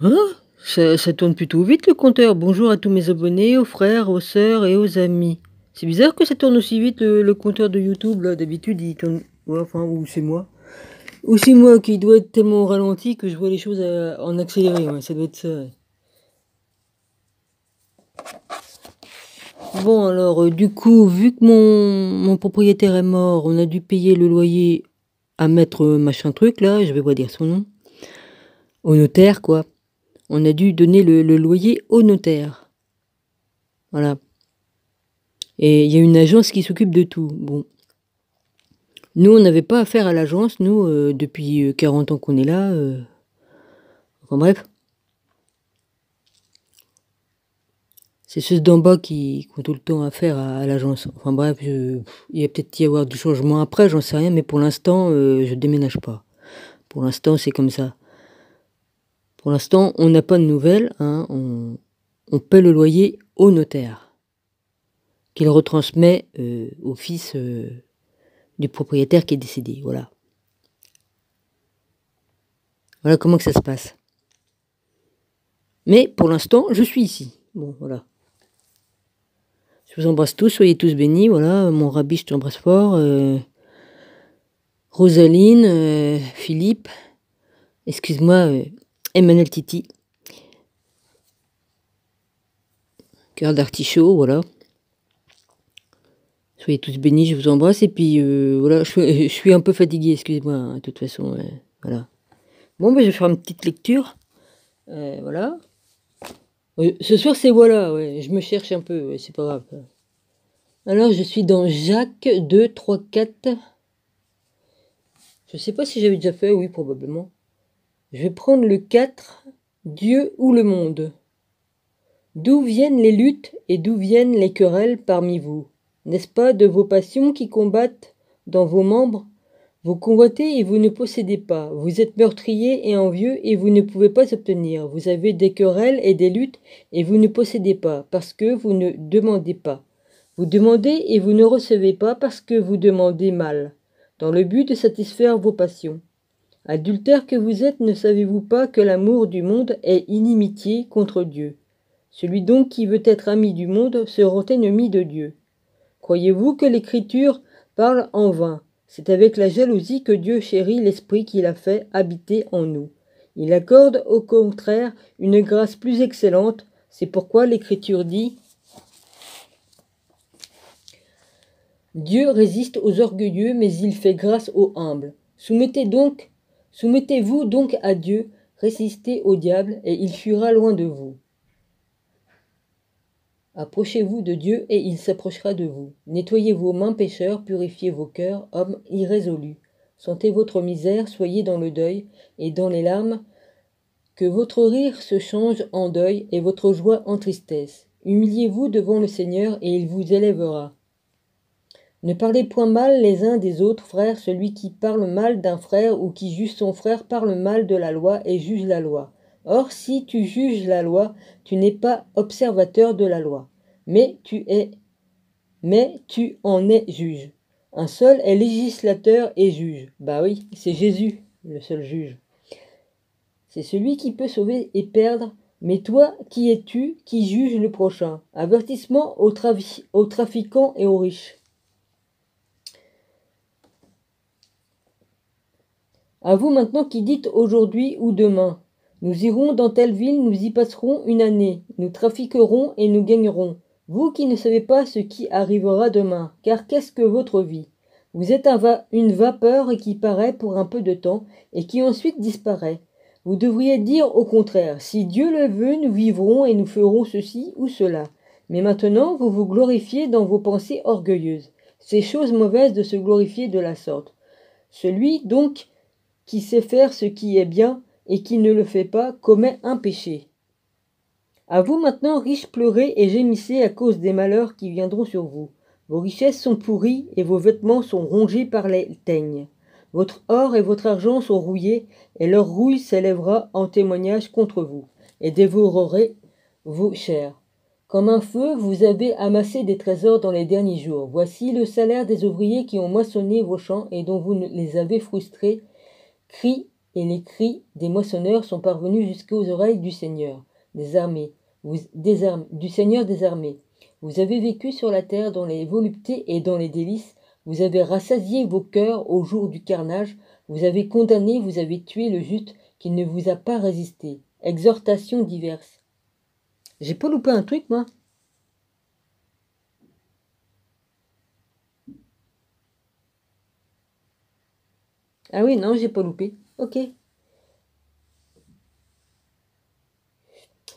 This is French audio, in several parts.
Hein? Ça tourne plutôt vite le compteur. Bonjour à tous mes abonnés, aux frères, aux sœurs et aux amis. C'est bizarre que ça tourne aussi vite le compteur de YouTube là. D'habitude il tourne. Ouais, enfin, ou c'est moi. Ou c'est moi qui dois être tellement au ralenti que je vois les choses en accéléré. Ouais, ça doit être ça. Ouais. Bon alors du coup, vu que mon propriétaire est mort, on a dû payer le loyer à maître machin truc là, je vais pas dire son nom, au notaire quoi. On a dû donner le loyer au notaire. Voilà. Et il y a une agence qui s'occupe de tout. Bon. Nous, on n'avait pas affaire à l'agence, nous, depuis 40 ans qu'on est là. Enfin bref. C'est ceux d'en bas qui ont tout le temps affaire à l'agence. Enfin bref, il y a peut-être y avoir du changement après, j'en sais rien, mais pour l'instant, je déménage pas. Pour l'instant, c'est comme ça. Pour l'instant, on n'a pas de nouvelles. Hein, on paie le loyer au notaire, qu'il retransmet au fils du propriétaire qui est décédé. Voilà. Voilà comment que ça se passe. Mais pour l'instant, je suis ici. Bon, voilà. Je vous embrasse tous, soyez tous bénis. Voilà, mon rabbi, je t'embrasse fort. Rosaline, Philippe, excuse-moi, Emmanuel Titi. Cœur d'artichaut, voilà. Soyez tous bénis, je vous embrasse. Et puis, voilà, je suis un peu fatigué, excusez-moi, hein, de toute façon. Voilà. Bon, ben, je vais faire une petite lecture. Voilà. Ce soir, c'est voilà, ouais. Je me cherche un peu, ouais, c'est pas grave. Alors, je suis dans Jacques 2, 3, 4. Je sais pas si j'avais déjà fait, oui, probablement. Je vais prendre le 4, Dieu ou le monde. D'où viennent les luttes et d'où viennent les querelles parmi vous? N'est-ce pas de vos passions qui combattent dans vos membres? Vous convoitez et vous ne possédez pas. Vous êtes meurtrier et envieux et vous ne pouvez pas obtenir. Vous avez des querelles et des luttes et vous ne possédez pas parce que vous ne demandez pas. Vous demandez et vous ne recevez pas parce que vous demandez mal, dans le but de satisfaire vos passions. Adultères que vous êtes, ne savez-vous pas que l'amour du monde est inimitié contre Dieu? Celui donc qui veut être ami du monde sera ennemi de Dieu. Croyez-vous que l'Écriture parle en vain? C'est avec la jalousie que Dieu chérit l'Esprit qu'il a fait habiter en nous. Il accorde au contraire une grâce plus excellente. C'est pourquoi l'Écriture dit: Dieu résiste aux orgueilleux, mais il fait grâce aux humbles. Soumettez-vous donc à Dieu, résistez au diable, et il fuira loin de vous. Approchez-vous de Dieu, et il s'approchera de vous. Nettoyez vos mains, pécheurs, purifiez vos cœurs, hommes irrésolus. Sentez votre misère, soyez dans le deuil, et dans les larmes, que votre rire se change en deuil, et votre joie en tristesse. Humiliez-vous devant le Seigneur, et il vous élèvera. Ne parlez point mal les uns des autres, frères. Celui qui parle mal d'un frère ou qui juge son frère parle mal de la loi et juge la loi. Or, si tu juges la loi, tu n'es pas observateur de la loi, mais tu en es juge. Un seul est législateur et juge. Bah oui, c'est Jésus, le seul juge. C'est celui qui peut sauver et perdre. Mais toi, qui es-tu qui juge le prochain? Avertissement aux trafiquants et aux riches. À vous maintenant qui dites aujourd'hui ou demain, nous irons dans telle ville, nous y passerons une année, nous trafiquerons et nous gagnerons. Vous qui ne savez pas ce qui arrivera demain, car qu'est-ce que votre vie? Vous êtes une vapeur qui paraît pour un peu de temps et qui ensuite disparaît. Vous devriez dire au contraire, si Dieu le veut, nous vivrons et nous ferons ceci ou cela. Mais maintenant, vous vous glorifiez dans vos pensées orgueilleuses. C'est chose mauvaise de se glorifier de la sorte. Celui donc qui sait faire ce qui est bien et qui ne le fait pas commet un péché. À vous maintenant, riches, pleurez et gémissez à cause des malheurs qui viendront sur vous. Vos richesses sont pourries et vos vêtements sont rongés par les teignes. Votre or et votre argent sont rouillés et leur rouille s'élèvera en témoignage contre vous et dévorerait vos chairs. Comme un feu, vous avez amassé des trésors dans les derniers jours. Voici le salaire des ouvriers qui ont moissonné vos champs et dont vous les avez frustrés. Crie et les cris des moissonneurs sont parvenus jusqu'aux oreilles du Seigneur des armées, du Seigneur des armées. Vous avez vécu sur la terre dans les voluptés et dans les délices, vous avez rassasié vos cœurs au jour du carnage, vous avez condamné, vous avez tué le juste qui ne vous a pas résisté. Exhortations diverses. J'ai pas loupé un truc, moi? Ah oui, non, j'ai pas loupé. Ok.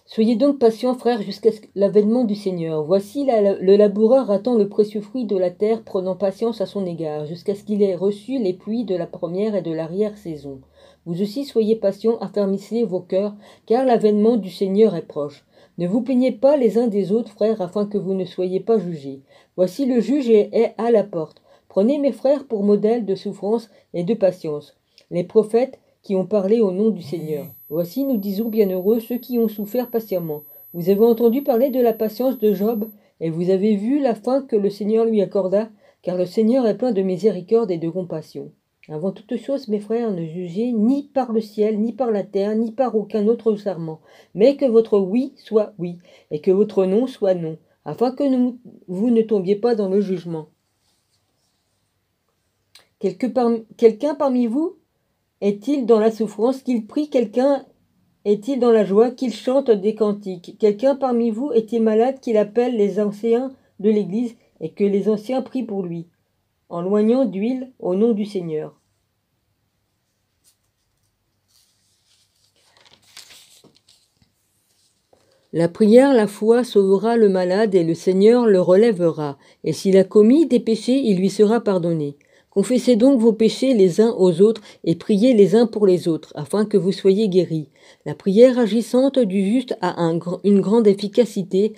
Soyez donc patients, frères, jusqu'à l'avènement du Seigneur. Voici le laboureur attend le précieux fruit de la terre, prenant patience à son égard, jusqu'à ce qu'il ait reçu les pluies de la première et de l'arrière-saison. Vous aussi soyez patients, affermissez vos cœurs, car l'avènement du Seigneur est proche. Ne vous plaignez pas les uns des autres, frères, afin que vous ne soyez pas jugés. Voici le juge est à la porte. Prenez mes frères pour modèle de souffrance et de patience. Les prophètes qui ont parlé au nom du Seigneur. Voici, nous disons, bienheureux ceux qui ont souffert patiemment. Vous avez entendu parler de la patience de Job, et vous avez vu la fin que le Seigneur lui accorda, car le Seigneur est plein de miséricorde et de compassion. Avant toute chose, mes frères, ne jugez ni par le ciel, ni par la terre, ni par aucun autre serment, mais que votre oui soit oui, et que votre non soit non, afin que vous ne tombiez pas dans le jugement. Quelqu'un parmi vous est-il dans la souffrance, qu'il prie? Quelqu'un est-il dans la joie, qu'il chante des cantiques? Quelqu'un parmi vous est-il malade, qu'il appelle les anciens de l'Église et que les anciens prient pour lui, en loignant d'huile au nom du Seigneur? La prière, la foi sauvera le malade et le Seigneur le relèvera. Et s'il a commis des péchés, il lui sera pardonné. Confessez donc vos péchés les uns aux autres et priez les uns pour les autres, afin que vous soyez guéris. La prière agissante du juste a une grande efficacité.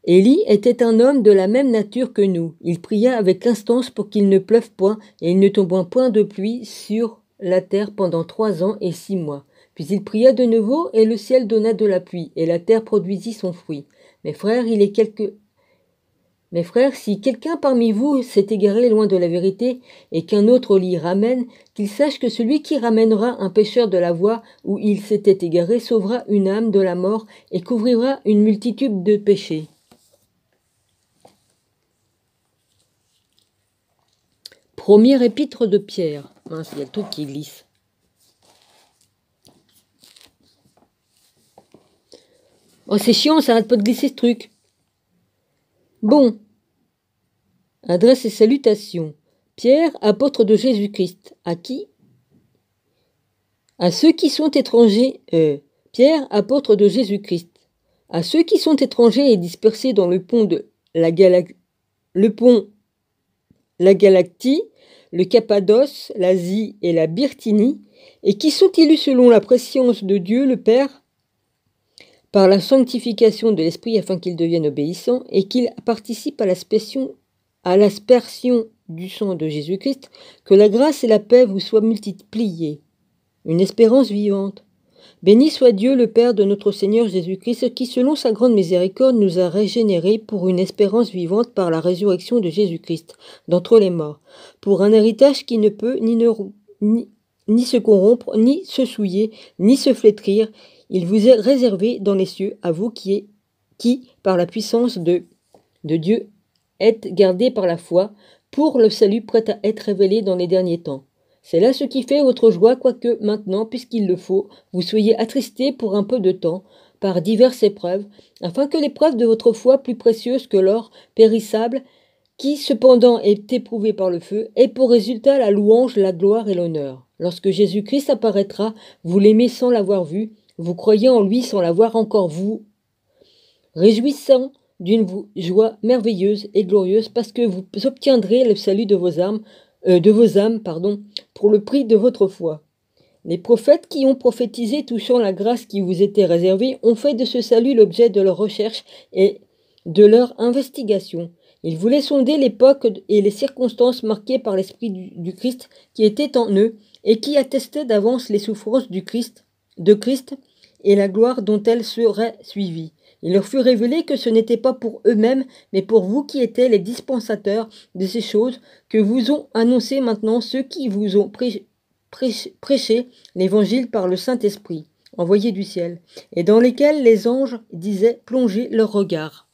Élie était un homme de la même nature que nous. Il pria avec instance pour qu'il ne pleuve point, et il ne tombe point de pluie sur la terre pendant 3 ans et 6 mois. Puis il pria de nouveau, et le ciel donna de la pluie, et la terre produisit son fruit. Mes frères, si quelqu'un parmi vous s'est égaré loin de la vérité, et qu'un autre l'y ramène, qu'il sache que celui qui ramènera un pécheur de la voie où il s'était égaré sauvera une âme de la mort, et couvrira une multitude de péchés. Premier épître de Pierre. Mince, il y a le truc qui glisse. Oh, c'est chiant, ça arrête pas de glisser ce truc. Bon. Adresse et salutations. Pierre, apôtre de Jésus-Christ. À qui? À ceux qui sont étrangers. Pierre, apôtre de Jésus-Christ. À ceux qui sont étrangers et dispersés dans le pont de la Galactie, le Cappadoce, l'Asie et la Bithynie, et qui sont élus selon la préscience de Dieu le Père, par la sanctification de l'Esprit afin qu'ils deviennent obéissants, et qu'ils participent à l'aspersion du sang de Jésus-Christ, que la grâce et la paix vous soient multipliées. Une espérance vivante. Béni soit Dieu le Père de notre Seigneur Jésus-Christ, qui selon sa grande miséricorde nous a régénérés pour une espérance vivante par la résurrection de Jésus-Christ d'entre les morts, pour un héritage qui ne peut ni se corrompre, ni se souiller, ni se flétrir. Il vous est réservé dans les cieux, à vous qui, par la puissance de Dieu, êtes gardés par la foi, pour le salut prêt à être révélé dans les derniers temps. C'est là ce qui fait votre joie, quoique maintenant, puisqu'il le faut, vous soyez attristés pour un peu de temps, par diverses épreuves, afin que l'épreuve de votre foi, plus précieuse que l'or périssable, qui cependant est éprouvé par le feu, ait pour résultat la louange, la gloire et l'honneur. Lorsque Jésus-Christ apparaîtra, vous l'aimez sans l'avoir vu, vous croyez en lui sans l'avoir encore vu, réjouissant d'une joie merveilleuse et glorieuse, parce que vous obtiendrez le salut de vos âmes, pour le prix de votre foi. Les prophètes qui ont prophétisé touchant la grâce qui vous était réservée ont fait de ce salut l'objet de leur recherche et de leur investigation. Ils voulaient sonder l'époque et les circonstances marquées par l'Esprit du Christ qui était en eux et qui attestait d'avance les souffrances de Christ et la gloire dont elles seraient suivies. Il leur fut révélé que ce n'était pas pour eux-mêmes, mais pour vous qui étiez les dispensateurs de ces choses, que vous ont annoncé maintenant ceux qui vous ont prêchaient l'évangile par le Saint-Esprit, envoyé du ciel, et dans lesquels les anges disaient plonger leur regard.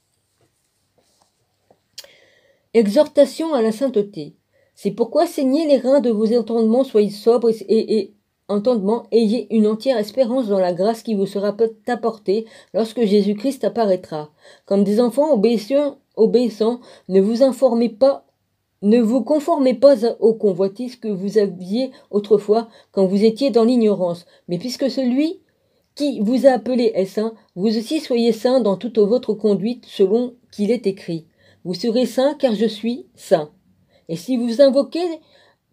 Exhortation à la sainteté. C'est pourquoi saignez les reins de vos entendements, soyez sobres et entendement, ayez une entière espérance dans la grâce qui vous sera apportée lorsque Jésus-Christ apparaîtra. Comme des enfants obéissants, ne vous conformez pas aux convoitises que vous aviez autrefois quand vous étiez dans l'ignorance, mais puisque celui qui vous a appelé est saint, vous aussi soyez saints dans toute votre conduite selon qu'il est écrit. Vous serez saints car je suis saint. Et si vous invoquez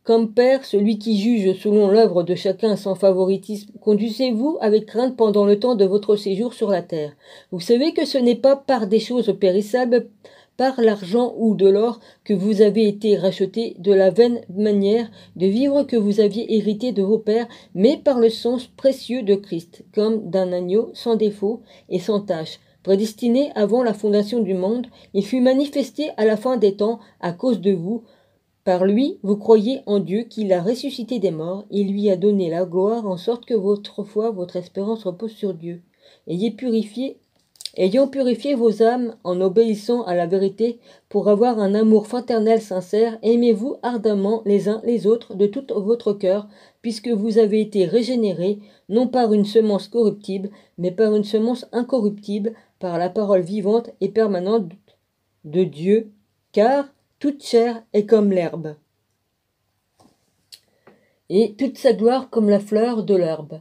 comme Père celui qui juge selon l'œuvre de chacun sans favoritisme, conduisez-vous avec crainte pendant le temps de votre séjour sur la terre. Vous savez que ce n'est pas par des choses périssables, par l'argent ou de l'or, que vous avez été rachetés de la vaine manière de vivre que vous aviez hérité de vos pères, mais par le sang précieux de Christ, comme d'un agneau sans défaut et sans tache. Prédestiné avant la fondation du monde, il fut manifesté à la fin des temps à cause de vous. Par lui, vous croyez en Dieu qui l'a ressuscité des morts, et lui a donné la gloire, en sorte que votre foi, votre espérance repose sur Dieu. Ayant purifié vos âmes en obéissant à la vérité, pour avoir un amour fraternel sincère, aimez-vous ardemment les uns les autres de tout votre cœur, puisque vous avez été régénérés, non par une semence corruptible, mais par une semence incorruptible, par la parole vivante et permanente de Dieu, car toute chair est comme l'herbe, et toute sa gloire comme la fleur de l'herbe.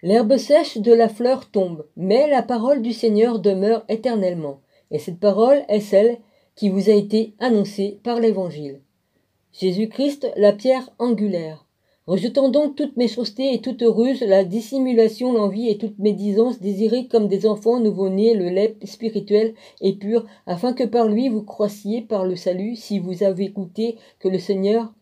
L'herbe sèche de la fleur tombe, mais la parole du Seigneur demeure éternellement. Et cette parole est celle qui vous a été annoncée par l'Évangile. Jésus-Christ, la pierre angulaire. Rejetant donc toute méchanceté et toute ruse, la dissimulation, l'envie et toute médisance, désirez comme des enfants nouveau-nés le lait spirituel et pur, afin que par lui vous croissiez par le salut, si vous avez goûté que le Seigneur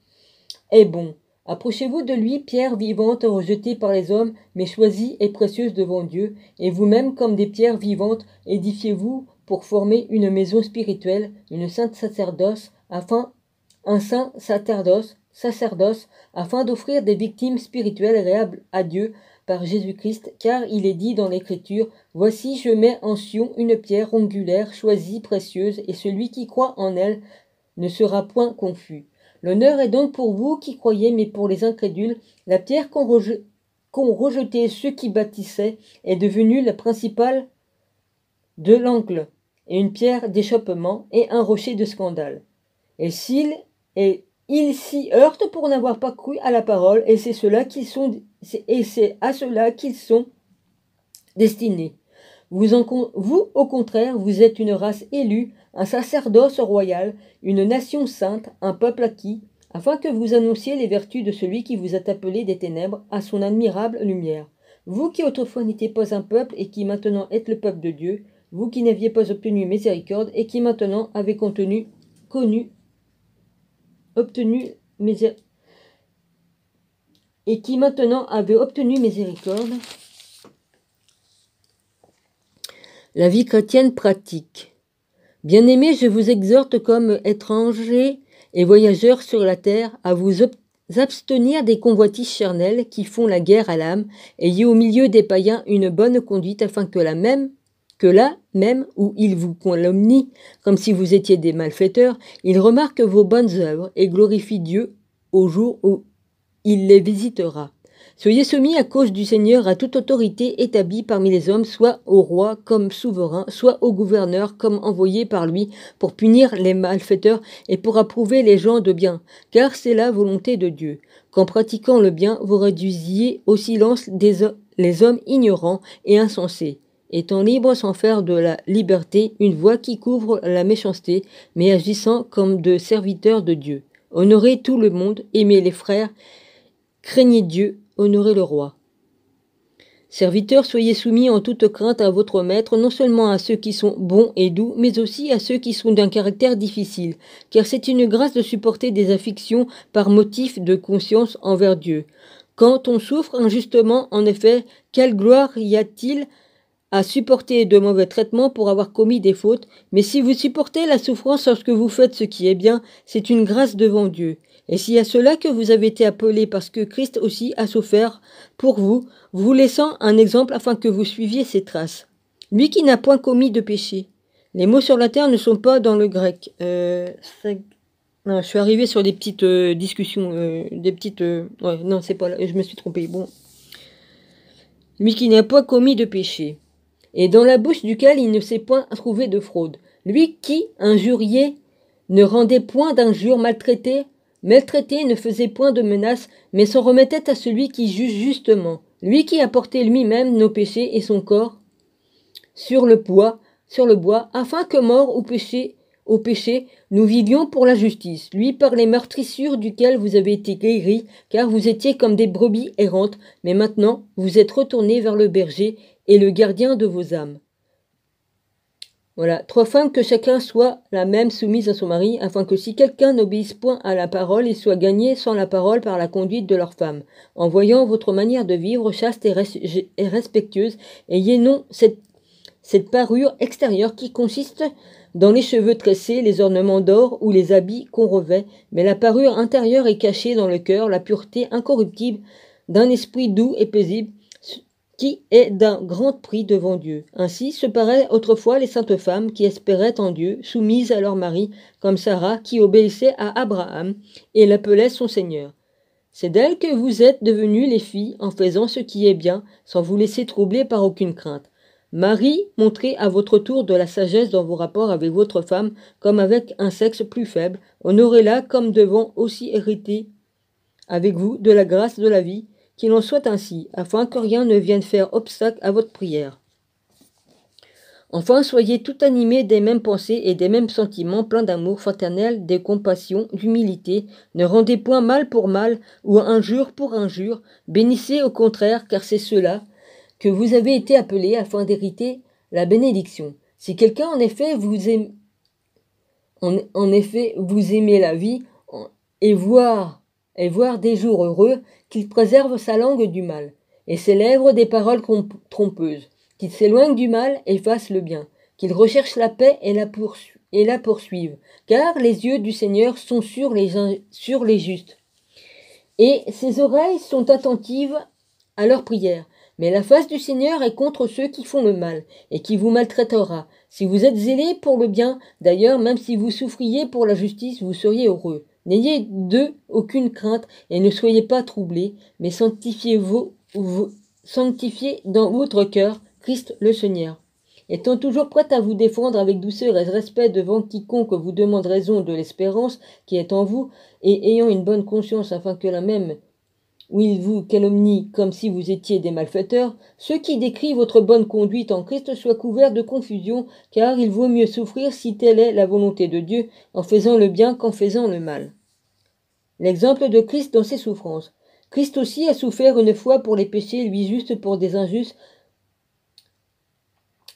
est bon. Approchez-vous de lui, pierre vivante, rejetée par les hommes, mais choisie et précieuse devant Dieu, et vous-même, comme des pierres vivantes, édifiez-vous pour former une maison spirituelle, un saint sacerdoce, afin d'offrir des victimes spirituelles agréables à Dieu par Jésus-Christ, car il est dit dans l'Écriture, « Voici, je mets en Sion une pierre angulaire, choisie, précieuse, et celui qui croit en elle ne sera point confus. » L'honneur est donc pour vous qui croyez, mais pour les incrédules, la pierre qu'ont rejeté ceux qui bâtissaient est devenue la principale de l'angle, et une pierre d'échappement, et un rocher de scandale. Et ils s'y heurtent pour n'avoir pas cru à la parole, et c'est à cela qu'ils sont destinés. Vous, au contraire, vous êtes une race élue, un sacerdoce royal, une nation sainte, un peuple acquis, afin que vous annonciez les vertus de celui qui vous a appelé des ténèbres à son admirable lumière. Vous qui autrefois n'étiez pas un peuple et qui maintenant êtes le peuple de Dieu, vous qui n'aviez pas obtenu miséricorde et qui maintenant avez obtenu miséricorde. La vie chrétienne pratique. Bien-aimés, je vous exhorte comme étrangers et voyageurs sur la terre à vous abstenir des convoitises charnelles qui font la guerre à l'âme. Ayez au milieu des païens une bonne conduite afin que là même où ils vous calomnient, comme si vous étiez des malfaiteurs, ils remarquent vos bonnes œuvres et glorifient Dieu au jour où il les visitera. Soyez soumis à cause du Seigneur à toute autorité établie parmi les hommes, soit au roi comme souverain, soit au gouverneur comme envoyé par lui pour punir les malfaiteurs et pour approuver les gens de bien, car c'est la volonté de Dieu, qu'en pratiquant le bien, vous réduisiez au silence les hommes ignorants et insensés, étant libres sans faire de la liberté une voie qui couvre la méchanceté, mais agissant comme de serviteurs de Dieu. Honorez tout le monde, aimez les frères, craignez Dieu, honorez le roi. Serviteurs, soyez soumis en toute crainte à votre maître, non seulement à ceux qui sont bons et doux, mais aussi à ceux qui sont d'un caractère difficile, car c'est une grâce de supporter des afflictions par motif de conscience envers Dieu. Quand on souffre injustement, en effet, quelle gloire y a-t-il à supporter de mauvais traitements pour avoir commis des fautes, mais si vous supportez la souffrance lorsque vous faites ce qui est bien, c'est une grâce devant Dieu. Et c'est à cela que vous avez été appelés, parce que Christ aussi a souffert pour vous, vous laissant un exemple afin que vous suiviez ses traces. Lui qui n'a point commis de péché. Les mots sur la terre ne sont pas dans le grec. Non, je suis arrivée sur des petites discussions, des petites... ouais, non, c'est pas là, je me suis trompée. Bon. Lui qui n'a point commis de péché, et dans la bouche duquel il ne s'est point trouvé de fraude. Lui qui, injurié, ne rendait point d'injures, maltraité, ne faisait point de menaces, mais s'en remettait à celui qui juge justement. Lui qui a porté lui-même nos péchés et son corps sur le bois, afin que mort au péché, nous vivions pour la justice. Lui par les meurtrissures duquel vous avez été guéris, car vous étiez comme des brebis errantes, mais maintenant vous êtes retournés vers le berger et le gardien de vos âmes. Voilà, 3 femmes, que chacun soit la même soumise à son mari, afin que si quelqu'un n'obéisse point à la parole, il soit gagné sans la parole par la conduite de leur femme. En voyant votre manière de vivre chaste et respectueuse, ayez non cette parure extérieure qui consiste dans les cheveux tressés, les ornements d'or ou les habits qu'on revêt, mais la parure intérieure est cachée dans le cœur, la pureté incorruptible d'un esprit doux et paisible, qui est d'un grand prix devant Dieu. Ainsi se paraient autrefois les saintes femmes qui espéraient en Dieu, soumises à leur mari, comme Sarah qui obéissait à Abraham et l'appelait son Seigneur. C'est d'elle que vous êtes devenues les filles en faisant ce qui est bien, sans vous laisser troubler par aucune crainte. Marie, montrez à votre tour de la sagesse dans vos rapports avec votre femme, comme avec un sexe plus faible. Honorez-la comme devant aussi hériter avec vous de la grâce de la vie, qu'il en soit ainsi, afin que rien ne vienne faire obstacle à votre prière. Enfin, soyez tout animés des mêmes pensées et des mêmes sentiments, pleins d'amour fraternel, de compassion, d'humilité. Ne rendez point mal pour mal ou injure pour injure. Bénissez au contraire, car c'est cela que vous avez été appelés afin d'hériter la bénédiction. Si quelqu'un en effet vous aimez la vie et voir des jours heureux, qu'il préserve sa langue du mal, et ses lèvres des paroles trompeuses, qu'il s'éloigne du mal et fasse le bien, qu'il recherche la paix et la poursuive, car les yeux du Seigneur sont sur les justes, et ses oreilles sont attentives à leurs prières. Mais la face du Seigneur est contre ceux qui font le mal, et qui vous maltraitera. Si vous êtes zélés pour le bien, d'ailleurs, même si vous souffriez pour la justice, vous seriez heureux. N'ayez d'eux aucune crainte, et ne soyez pas troublés, mais sanctifiez dans votre cœur Christ le Seigneur. Étant toujours prête à vous défendre avec douceur et respect devant quiconque vous demande raison de l'espérance qui est en vous, et ayant une bonne conscience afin que la même où il vous calomnie comme si vous étiez des malfaiteurs, ceux qui décrivent votre bonne conduite en Christ soient couverts de confusion, car il vaut mieux souffrir si telle est la volonté de Dieu, en faisant le bien qu'en faisant le mal. L'exemple de Christ dans ses souffrances. Christ aussi a souffert une fois pour les péchés, lui juste pour des injustes.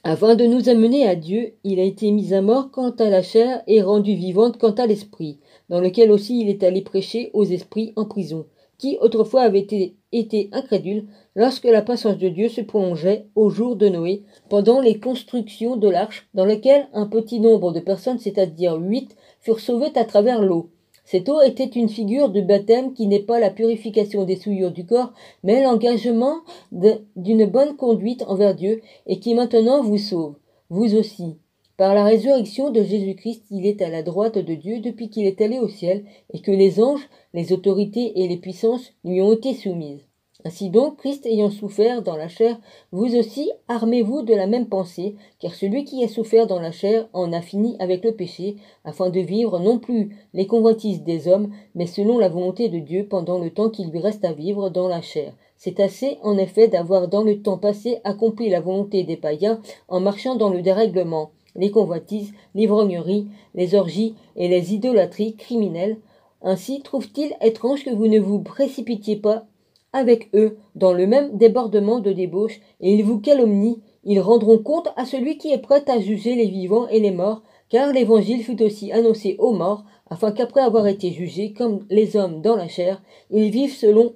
Afin de nous amener à Dieu, il a été mis à mort quant à la chair et rendu vivante quant à l'esprit, dans lequel aussi il est allé prêcher aux esprits en prison, qui autrefois avaient été incrédules lorsque la patience de Dieu se prolongeait au jour de Noé, pendant les constructions de l'arche, dans laquelle un petit nombre de personnes, c'est-à-dire 8, furent sauvées à travers l'eau. Cette eau était une figure du baptême qui n'est pas la purification des souillures du corps, mais l'engagement d'une bonne conduite envers Dieu, et qui maintenant vous sauve, vous aussi. Par la résurrection de Jésus-Christ, il est à la droite de Dieu depuis qu'il est allé au ciel, et que les anges, les autorités et les puissances lui ont été soumises. Ainsi donc, Christ ayant souffert dans la chair, vous aussi armez-vous de la même pensée, car celui qui a souffert dans la chair en a fini avec le péché, afin de vivre non plus les convoitises des hommes, mais selon la volonté de Dieu pendant le temps qu'il lui reste à vivre dans la chair. C'est assez, en effet, d'avoir dans le temps passé accompli la volonté des païens en marchant dans le dérèglement, les convoitises, l'ivrognerie, les orgies et les idolâtries criminelles. Ainsi trouve-t-il étrange que vous ne vous précipitiez pas avec eux dans le même débordement de débauche, et ils vous calomnient, ils rendront compte à celui qui est prêt à juger les vivants et les morts, car l'évangile fut aussi annoncé aux morts, afin qu'après avoir été jugés comme les hommes dans la chair, ils vivent selon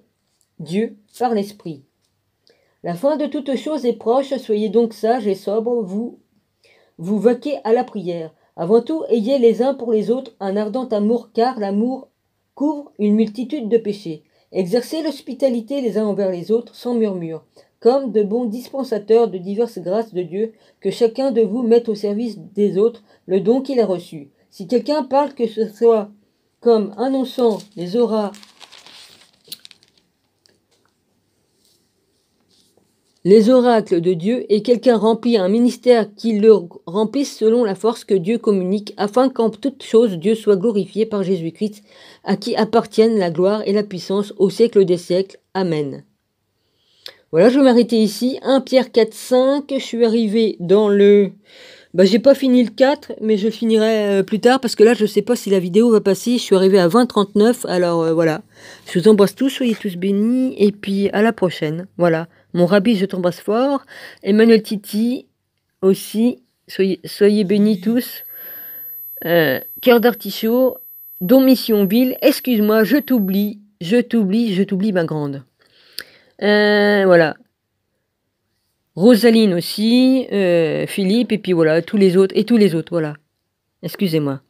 Dieu par l'Esprit. La fin de toute chose est proche, soyez donc sages et sobres, vous vaquez à la prière. Avant tout, ayez les uns pour les autres un ardent amour, car l'amour couvre une multitude de péchés. Exercez l'hospitalité les uns envers les autres sans murmure, comme de bons dispensateurs de diverses grâces de Dieu, que chacun de vous mette au service des autres le don qu'il a reçu. Si quelqu'un parle, que ce soit comme annonçant les oracles de Dieu, et quelqu'un remplit un ministère qui le remplisse selon la force que Dieu communique, afin qu'en toute chose Dieu soit glorifié par Jésus-Christ, à qui appartiennent la gloire et la puissance au siècle des siècles. Amen. Voilà, je vais m'arrêter ici. 1 Pierre 4, 5. Je suis arrivé dans le... j'ai pas fini le 4, mais je finirai plus tard, parce que là, je sais pas si la vidéo va passer. Je suis arrivé à 20-39, alors voilà. Je vous embrasse tous, soyez tous bénis, et puis à la prochaine. Voilà. Mon rabbi, je t'embrasse fort. Emmanuel Titi aussi. Soyez bénis tous. Cœur d'artichaut. Don Missionville. Excuse-moi, je t'oublie, ma grande. Voilà. Rosaline aussi. Philippe, et puis voilà, tous les autres, voilà. Excusez-moi.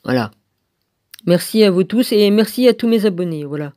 Voilà. Merci à vous tous, et merci à tous mes abonnés, voilà.